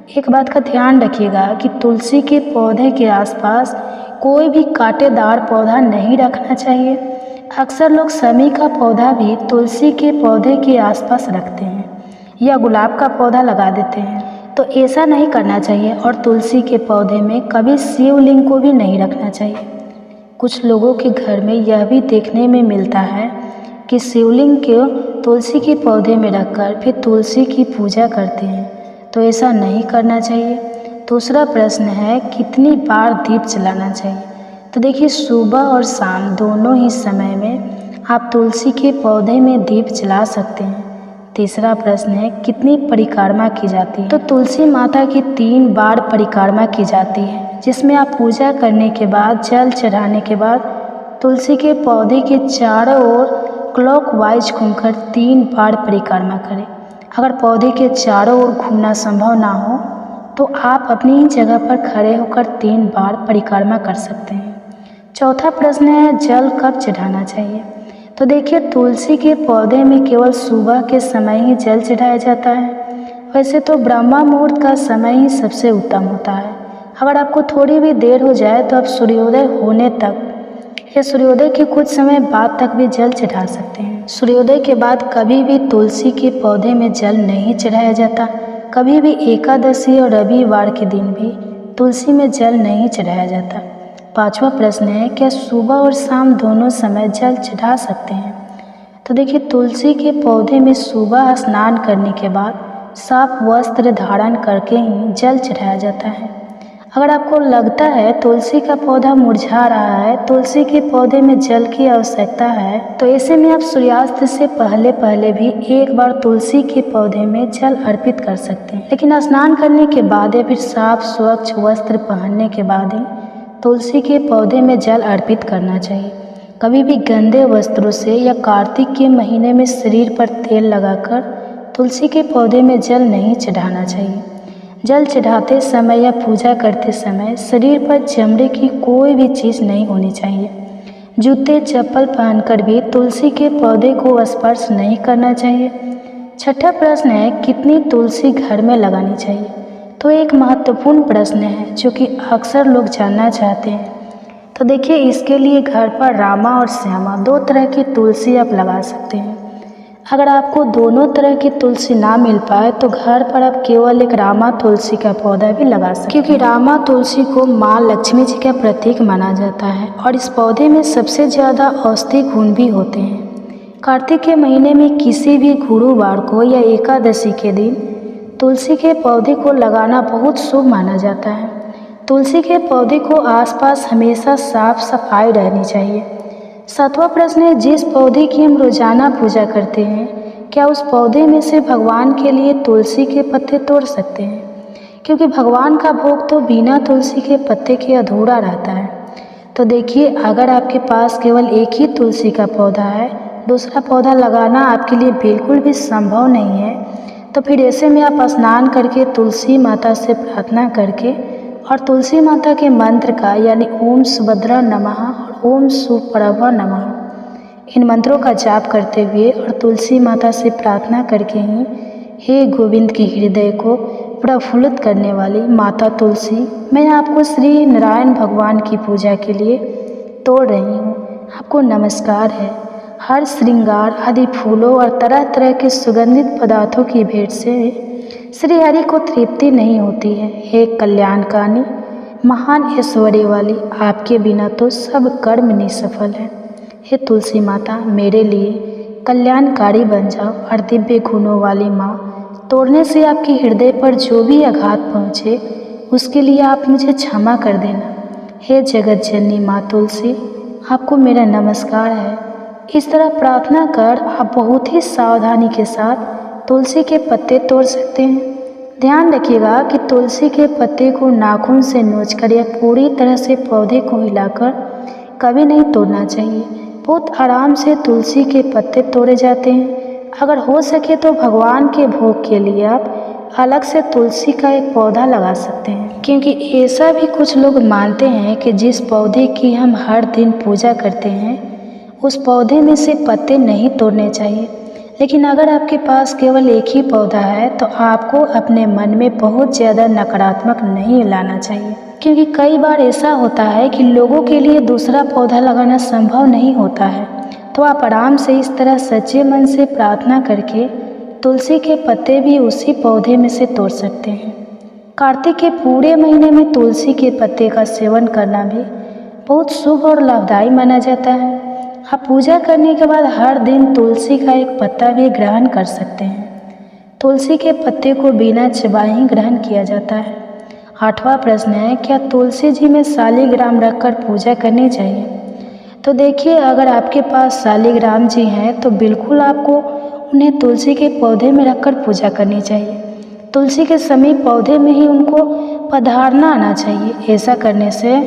एक बात का ध्यान रखिएगा कि तुलसी के पौधे के आसपास कोई भी कांटेदार पौधा नहीं रखना चाहिए। अक्सर लोग शमी का पौधा भी तुलसी के पौधे के आसपास रखते हैं या गुलाब का पौधा लगा देते हैं, तो ऐसा नहीं करना चाहिए। और तुलसी के पौधे में कभी शिवलिंग को भी नहीं रखना चाहिए। कुछ लोगों के घर में यह भी देखने में मिलता है कि शिवलिंग को तुलसी के पौधे में रखकर फिर तुलसी की पूजा करते हैं, तो ऐसा नहीं करना चाहिए। दूसरा प्रश्न है कितनी बार दीप जलाना चाहिए। तो देखिए सुबह और शाम दोनों ही समय में आप तुलसी के पौधे में दीप जला सकते हैं। तीसरा प्रश्न है कितनी परिक्रमा की जाती है। तो तुलसी माता की 3 बार परिक्रमा की जाती है, जिसमें आप पूजा करने के बाद जल चढ़ाने के बाद तुलसी के पौधे के चारों ओर क्लॉकवाइज घूमकर 3 बार परिक्रमा करें। अगर पौधे के चारों ओर घूमना संभव ना हो तो आप अपनी ही जगह पर खड़े होकर 3 बार परिक्रमा कर सकते हैं। चौथा प्रश्न है जल कब चढ़ाना चाहिए। तो देखिए तुलसी के पौधे में केवल सुबह के समय ही जल चढ़ाया जाता है। वैसे तो ब्रह्मा मुहूर्त का समय ही सबसे उत्तम होता है। अगर आपको थोड़ी भी देर हो जाए तो आप सूर्योदय होने तक या सूर्योदय के कुछ समय बाद तक भी जल चढ़ा सकते हैं। सूर्योदय के बाद कभी भी तुलसी के पौधे में जल नहीं चढ़ाया जाता। कभी भी एकादशी और रविवार के दिन भी तुलसी में जल नहीं चढ़ाया जाता। पांचवा प्रश्न है क्या सुबह और शाम दोनों समय जल चढ़ा सकते हैं। तो देखिए तुलसी के पौधे में सुबह स्नान करने के बाद साफ वस्त्र धारण करके ही जल चढ़ाया जाता है। अगर आपको लगता है तुलसी का पौधा मुरझा रहा है, तुलसी के पौधे में जल की आवश्यकता है, तो ऐसे में आप सूर्यास्त से पहले भी एक बार तुलसी के पौधे में जल अर्पित कर सकते हैं। लेकिन स्नान करने के बाद या फिर साफ स्वच्छ वस्त्र पहनने के बाद ही तुलसी के पौधे में जल अर्पित करना चाहिए। कभी भी गंदे वस्त्रों से या कार्तिक के महीने में शरीर पर तेल लगाकर तुलसी के पौधे में जल नहीं चढ़ाना चाहिए। जल चढ़ाते समय या पूजा करते समय शरीर पर चमड़े की कोई भी चीज़ नहीं होनी चाहिए। जूते चप्पल पहनकर भी तुलसी के पौधे को स्पर्श नहीं करना चाहिए। छठा प्रश्न है कितनी तुलसी घर में लगानी चाहिए। तो एक महत्वपूर्ण प्रश्न है जो कि अक्सर लोग जानना चाहते हैं। तो देखिए इसके लिए घर पर रामा और श्यामा 2 तरह की तुलसी आप लगा सकते हैं। अगर आपको दोनों तरह की तुलसी ना मिल पाए तो घर पर आप केवल एक रामा तुलसी का पौधा भी लगा सकते हैं, क्योंकि रामा तुलसी को माँ लक्ष्मी जी का प्रतीक माना जाता है और इस पौधे में सबसे ज़्यादा औषधि गुण भी होते हैं। कार्तिक के महीने में किसी भी गुरुवार को या एकादशी के दिन तुलसी के पौधे को लगाना बहुत शुभ माना जाता है। तुलसी के पौधे को आसपास हमेशा साफ सफाई रहनी चाहिए। 7वां प्रश्न है जिस पौधे की हम रोजाना पूजा करते हैं क्या उस पौधे में से भगवान के लिए तुलसी के पत्ते तोड़ सकते हैं, क्योंकि भगवान का भोग तो बिना तुलसी के पत्ते के अधूरा रहता है। तो देखिए अगर आपके पास केवल एक ही तुलसी का पौधा है, दूसरा पौधा लगाना आपके लिए बिल्कुल भी संभव नहीं है, तो फिर ऐसे में आप स्नान करके तुलसी माता से प्रार्थना करके और तुलसी माता के मंत्र का यानी ओम सुभद्रा नमः और ओम सुप्रभा नमः इन मंत्रों का जाप करते हुए और तुलसी माता से प्रार्थना करके ही हे गोविंद के हृदय को प्रफुल्लित करने वाली माता तुलसी, मैं आपको श्री नारायण भगवान की पूजा के लिए तोड़ रही हूँ। आपको नमस्कार है। हर श्रृंगार आदि फूलों और तरह तरह के सुगंधित पदार्थों की भेंट से श्री हरि को तृप्ति नहीं होती है। हे कल्याणकारिणी महान ऐश्वर्य वाली, आपके बिना तो सब कर्म निष्फल है। हे तुलसी माता मेरे लिए कल्याणकारी बन जाओ और दिव्य गुणों वाली माँ, तोड़ने से आपके हृदय पर जो भी आघात पहुँचे उसके लिए आप मुझे क्षमा कर देना। हे जगत जननी माँ तुलसी, आपको मेरा नमस्कार है। इस तरह प्रार्थना कर आप बहुत ही सावधानी के साथ तुलसी के पत्ते तोड़ सकते हैं। ध्यान रखिएगा कि तुलसी के पत्ते को नाखून से नोचकर या पूरी तरह से पौधे को हिलाकर कभी नहीं तोड़ना चाहिए। बहुत आराम से तुलसी के पत्ते तोड़े जाते हैं। अगर हो सके तो भगवान के भोग के लिए आप अलग से तुलसी का एक पौधा लगा सकते हैं, क्योंकि ऐसा भी कुछ लोग मानते हैं कि जिस पौधे की हम हर दिन पूजा करते हैं उस पौधे में से पत्ते नहीं तोड़ने चाहिए। लेकिन अगर आपके पास केवल एक ही पौधा है तो आपको अपने मन में बहुत ज़्यादा नकारात्मक नहीं लाना चाहिए, क्योंकि कई बार ऐसा होता है कि लोगों के लिए दूसरा पौधा लगाना संभव नहीं होता है। तो आप आराम से इस तरह सच्चे मन से प्रार्थना करके तुलसी के पत्ते भी उसी पौधे में से तोड़ सकते हैं। कार्तिक के पूरे महीने में तुलसी के पत्ते का सेवन करना भी बहुत शुभ और लाभदायी माना जाता है। आप पूजा करने के बाद हर दिन तुलसी का एक पत्ता भी ग्रहण कर सकते हैं। तुलसी के पत्ते को बिना चबाए ही ग्रहण किया जाता है 8वां प्रश्न है, क्या तुलसी जी में शालिग्राम रखकर पूजा करनी चाहिए? तो देखिए, अगर आपके पास शालिग्राम जी हैं तो बिल्कुल आपको उन्हें तुलसी के पौधे में रखकर पूजा करनी चाहिए। तुलसी के समीप पौधे में ही उनको पधारना आना चाहिए। ऐसा करने से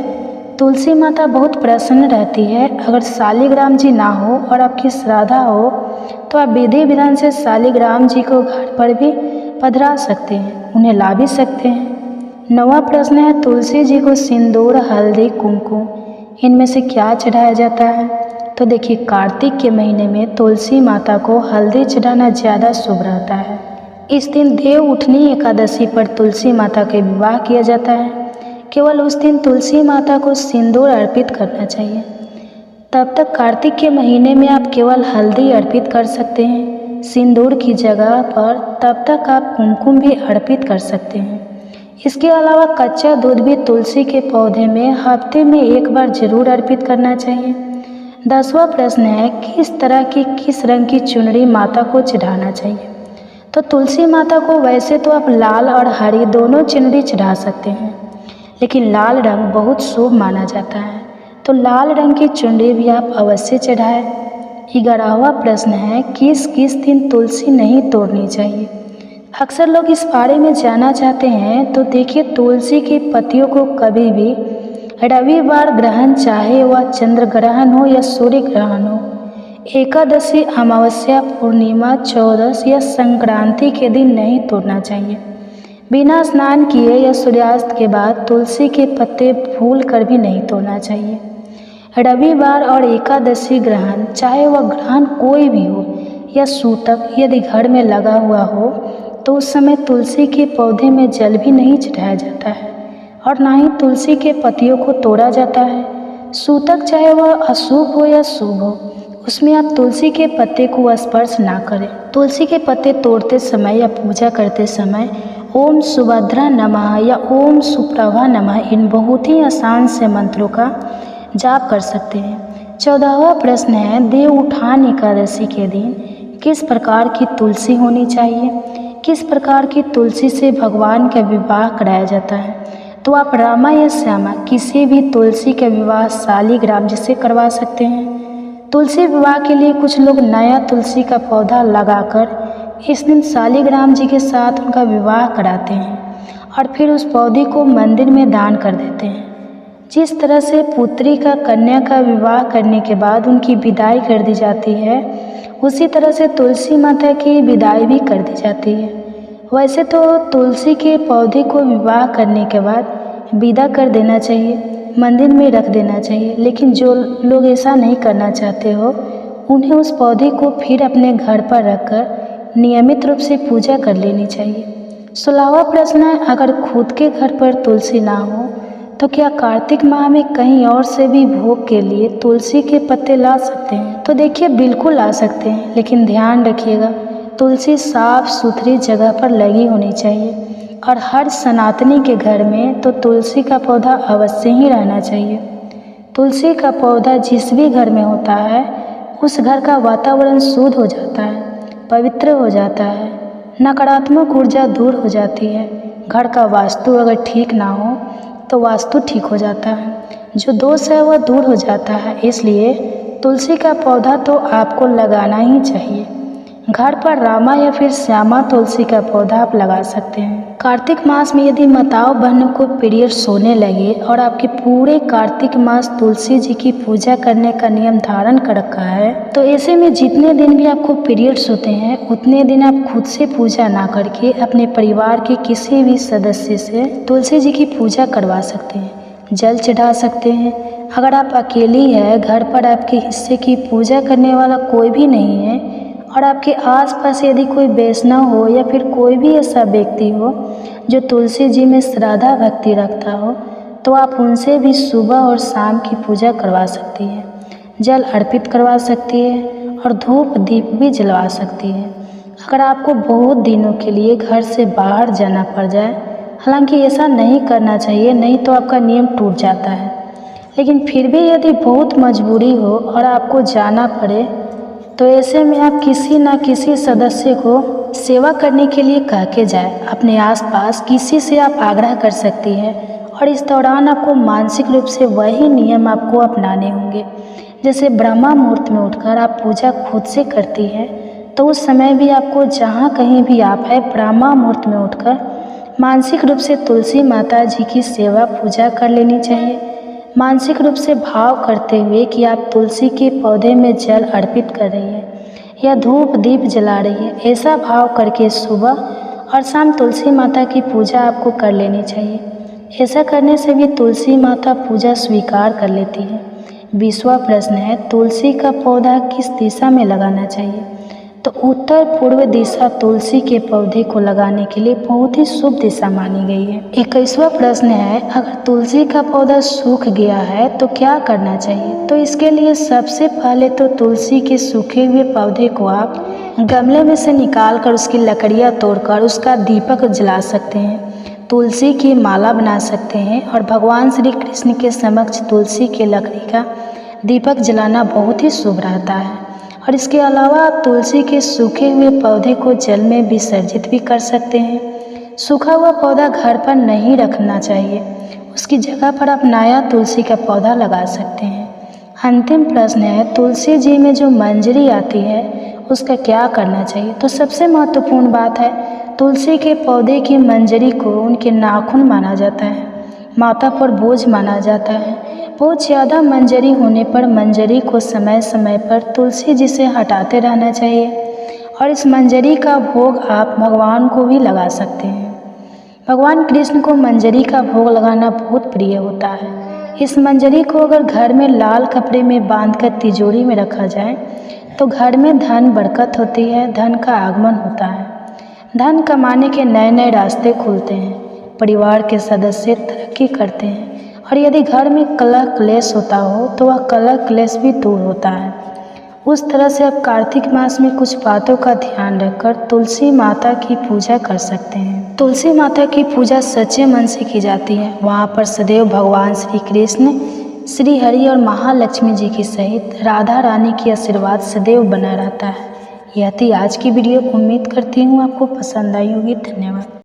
तुलसी माता बहुत प्रसन्न रहती है। अगर शालिग्राम जी ना हो और आपकी श्राद्धा हो तो आप विधि विधान से शालिग्राम जी को घर पर भी पधरा सकते हैं, उन्हें ला भी सकते हैं। 9वां प्रश्न है, तुलसी जी को सिंदूर, हल्दी, कुमकुम इनमें से क्या चढ़ाया जाता है? तो देखिए, कार्तिक के महीने में तुलसी माता को हल्दी चढ़ाना ज़्यादा शुभ रहता है। इस दिन देव उठनी एकादशी पर तुलसी माता के विवाह किया जाता है। केवल उस दिन तुलसी माता को सिंदूर अर्पित करना चाहिए। तब तक कार्तिक के महीने में आप केवल हल्दी अर्पित कर सकते हैं सिंदूर की जगह पर। तब तक आप कुमकुम भी अर्पित कर सकते हैं। इसके अलावा कच्चा दूध भी तुलसी के पौधे में हफ्ते में एक बार जरूर अर्पित करना चाहिए। 10वां प्रश्न है, किस तरह की किस रंग की चुनरी माता को चढ़ाना चाहिए? तो तुलसी माता को वैसे तो आप लाल और हरी दोनों चुनरी चढ़ा सकते हैं, लेकिन लाल रंग बहुत शुभ माना जाता है, तो लाल रंग की चुनरी भी आप अवश्य चढ़ाएं। 11वां प्रश्न है, किस किस दिन तुलसी नहीं तोड़नी चाहिए? अक्सर लोग इस बारे में जानना चाहते हैं। तो देखिए, तुलसी की पत्तियों को कभी भी रविवार ग्रहण, चाहे वह चंद्र ग्रहण हो या सूर्य ग्रहण हो, एकादशी, अमावस्या, पूर्णिमा, चौदस या संक्रांति के दिन नहीं तोड़ना चाहिए। बिना स्नान किए या सूर्यास्त के बाद तुलसी के पत्ते भूल कर भी नहीं तोड़ना चाहिए। रविवार और एकादशी ग्रहण, चाहे वह ग्रहण कोई भी हो या सूतक यदि घर में लगा हुआ हो, तो उस समय तुलसी के पौधे में जल भी नहीं चढ़ाया जाता है और ना ही तुलसी के पत्तियों को तोड़ा जाता है। सूतक चाहे वह अशुभ हो या शुभ हो, उसमें आप तुलसी के पत्ते को स्पर्श ना करें। तुलसी के पत्ते तोड़ते समय या पूजा करते समय ओम सुभद्रा नमः या ओम सुप्रभा नमः इन बहुत ही आसान से मंत्रों का जाप कर सकते हैं। 14वां प्रश्न है, देव उठान एकादशी के दिन किस प्रकार की तुलसी होनी चाहिए? किस प्रकार की तुलसी से भगवान का विवाह कराया जाता है? तो आप रामा या श्यामा किसी भी तुलसी का विवाह शालिग्राम जी से करवा सकते हैं। तुलसी विवाह के लिए कुछ लोग नया तुलसी का पौधा लगाकर इस दिन शालिग्राम जी के साथ उनका विवाह कराते हैं और फिर उस पौधे को मंदिर में दान कर देते हैं। जिस तरह से पुत्री का कन्या का विवाह करने के बाद उनकी विदाई कर दी जाती है, उसी तरह से तुलसी माता की विदाई भी कर दी जाती है। वैसे तो तुलसी के पौधे को विवाह करने के बाद विदा कर देना चाहिए, मंदिर में रख देना चाहिए, लेकिन जो लोग ऐसा नहीं करना चाहते हो, उन्हें उस पौधे को फिर अपने घर पर रखकर नियमित रूप से पूजा कर लेनी चाहिए। 16वां प्रश्न है, अगर खुद के घर पर तुलसी ना हो तो क्या कार्तिक माह में कहीं और से भी भोग के लिए तुलसी के पत्ते ला सकते हैं? तो देखिए, बिल्कुल ला सकते हैं, लेकिन ध्यान रखिएगा, तुलसी साफ सुथरी जगह पर लगी होनी चाहिए और हर सनातनी के घर में तो तुलसी का पौधा अवश्य ही रहना चाहिए। तुलसी का पौधा जिस भी घर में होता है, उस घर का वातावरण शुद्ध हो जाता है, पवित्र हो जाता है, नकारात्मक ऊर्जा दूर हो जाती है। घर का वास्तु अगर ठीक ना हो तो वास्तु ठीक हो जाता है, जो दोष है वह दूर हो जाता है। इसलिए तुलसी का पौधा तो आपको लगाना ही चाहिए। घर पर रामा या फिर श्यामा तुलसी का पौधा आप लगा सकते हैं। कार्तिक मास में यदि माताओं बहनों को पीरियड्स होने लगे और आपके पूरे कार्तिक मास तुलसी जी की पूजा करने का नियम धारण कर रखा है, तो ऐसे में जितने दिन भी आपको पीरियड्स होते हैं उतने दिन आप खुद से पूजा ना करके अपने परिवार के किसी भी सदस्य से तुलसी जी की पूजा करवा सकते हैं, जल चढ़ा सकते हैं। अगर आप अकेली है, घर पर आपके हिस्से की पूजा करने वाला कोई भी नहीं है और आपके आसपास यदि कोई वैष्णव हो या फिर कोई भी ऐसा व्यक्ति हो जो तुलसी जी में श्रद्धा भक्ति रखता हो, तो आप उनसे भी सुबह और शाम की पूजा करवा सकती है, जल अर्पित करवा सकती है और धूप दीप भी जलवा सकती है। अगर आपको बहुत दिनों के लिए घर से बाहर जाना पड़ जाए, हालांकि ऐसा नहीं करना चाहिए, नहीं तो आपका नियम टूट जाता है, लेकिन फिर भी यदि बहुत मजबूरी हो और आपको जाना पड़े तो ऐसे में आप किसी न किसी सदस्य को सेवा करने के लिए कह के जाए। अपने आसपास किसी से आप आग्रह कर सकती हैं और इस दौरान आपको मानसिक रूप से वही नियम आपको अपनाने होंगे। जैसे ब्रह्मा मुहूर्त में उठकर आप पूजा खुद से करती हैं, तो उस समय भी आपको जहाँ कहीं भी आप है ब्रह्मा मुहूर्त में उठकर मानसिक रूप से तुलसी माता जी की सेवा पूजा कर लेनी चाहिए। मानसिक रूप से भाव करते हुए कि आप तुलसी के पौधे में जल अर्पित कर रही है या धूप दीप जला रही है, ऐसा भाव करके सुबह और शाम तुलसी माता की पूजा आपको कर लेनी चाहिए। ऐसा करने से भी तुलसी माता पूजा स्वीकार कर लेती है। 20वां प्रश्न है, तुलसी का पौधा किस दिशा में लगाना चाहिए? तो उत्तर पूर्व दिशा तुलसी के पौधे को लगाने के लिए बहुत ही शुभ दिशा मानी गई है। 21वां प्रश्न है, अगर तुलसी का पौधा सूख गया है तो क्या करना चाहिए? तो इसके लिए सबसे पहले तो तुलसी के सूखे हुए पौधे को आप गमले में से निकाल कर उसकी लकड़ियाँ तोड़कर उसका दीपक जला सकते हैं, तुलसी की माला बना सकते हैं और भगवान श्री कृष्ण के समक्ष तुलसी के लकड़ी का दीपक जलाना बहुत ही शुभ रहता है। और इसके अलावा आप तुलसी के सूखे हुए पौधे को जल में विसर्जित भी कर सकते हैं। सूखा हुआ पौधा घर पर नहीं रखना चाहिए, उसकी जगह पर आप नया तुलसी का पौधा लगा सकते हैं। अंतिम प्रश्न है, तुलसी जी में जो मंजरी आती है उसका क्या करना चाहिए? तो सबसे महत्वपूर्ण बात है, तुलसी के पौधे की मंजरी को उनके नाखून माना जाता है, माथा पर बोझ माना जाता है। बहुत ज़्यादा मंजरी होने पर मंजरी को समय समय पर तुलसी जी से हटाते रहना चाहिए और इस मंजरी का भोग आप भगवान को भी लगा सकते हैं। भगवान कृष्ण को मंजरी का भोग लगाना बहुत प्रिय होता है। इस मंजरी को अगर घर में लाल कपड़े में बांधकर तिजोरी में रखा जाए तो घर में धन बरकत होती है, धन का आगमन होता है, धन कमाने के नए नए रास्ते खुलते हैं, परिवार के सदस्य तरक्की करते हैं और यदि घर में कलह क्लेश होता हो तो वह कलह क्लेश भी दूर होता है। उस तरह से आप कार्तिक मास में कुछ बातों का ध्यान रखकर तुलसी माता की पूजा कर सकते हैं। तुलसी माता की पूजा सच्चे मन से की जाती है। वहाँ पर सदैव भगवान श्री कृष्ण, श्री हरि और महालक्ष्मी जी की सहित राधा रानी की आशीर्वाद सदैव बना रहता है। यह थी आज की वीडियो। उम्मीद करती हूँ आपको पसंद आई होगी। धन्यवाद।